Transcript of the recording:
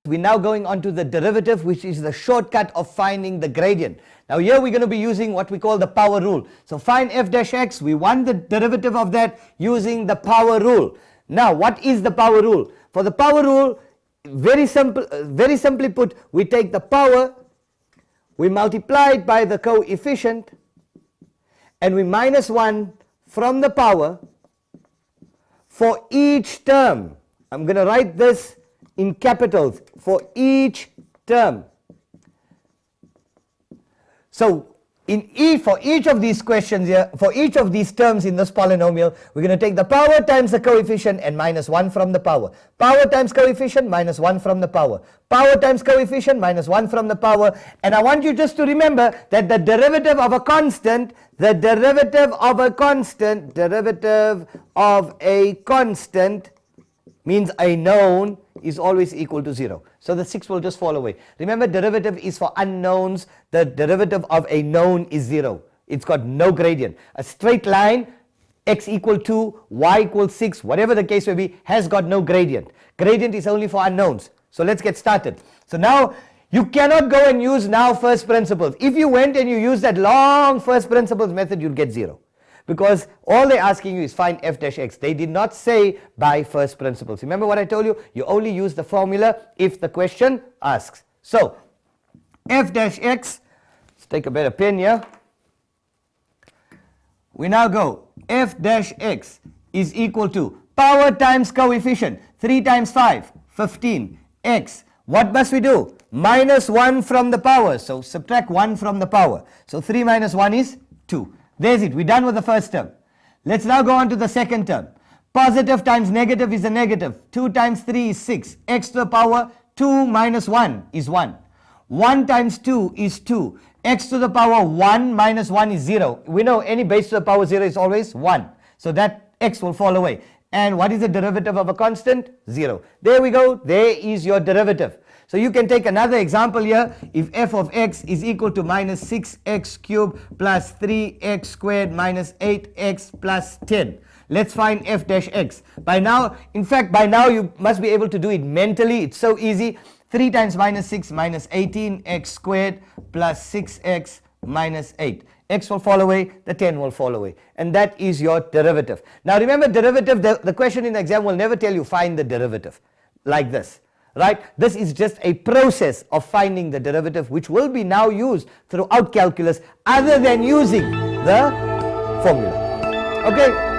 We're now going on to the derivative, which is the shortcut of finding the gradient. Now here we're going to be using what we call the power rule. So find f dash x, we want the derivative of that using the power rule. Now what is the power rule? For the power rule, very simply put, we take the power, we multiply it by the coefficient, and we minus 1 from the power for each term. I'm going to write this in capitals for each term. So for each of these questions here, for each of these terms in this polynomial, we're going to take the power times the coefficient and minus 1 from the power. Power times coefficient minus 1 from the power. Power times coefficient minus 1 from the power. And I want you just to remember that the derivative of a constant, means a known is always equal to 0. So the 6 will just fall away. Remember, derivative is for unknowns. The derivative of a known is 0. It's got no gradient. A straight line, x equal 2, y equals 6, whatever the case may be, has got no gradient. Gradient is only for unknowns. So let's get started. So now you cannot go and use now first principles. If you went and you used that long first principles method, you'd get 0. Because all they're asking you is find f dash x. They did not say by first principles. Remember what I told you? You only use the formula if the question asks. So f dash x, let's take a better pen here. We now go f dash x is equal to power times coefficient. 3 times 5, 15, x. What must we do? Minus 1 from the power. So subtract 1 from the power. So 3 minus 1 is 2. There's it. We're done with the first term. Let's now go on to the second term. Positive times negative is a negative. 2 times 3 is 6. X to the power 2 minus 1 is 1. 1 times 2 is 2. X to the power 1 minus 1 is 0. We know any base to the power 0 is always 1. So that x will fall away. And what is the derivative of a constant? 0. There we go. There is your derivative. So you can take another example here. If f of x is equal to minus 6x cubed plus 3x squared minus 8x plus 10. Let's find f dash x. By now, in fact, by now you must be able to do it mentally. It's so easy. 3 times minus 6 minus 18x squared plus 6x minus 8. X will fall away, the 10 will fall away. And that is your derivative. Now remember, derivative, the question in the exam will never tell you find the derivative like this. Right? This is just a process of finding the derivative, which will be now used throughout calculus other than using the formula. Okay?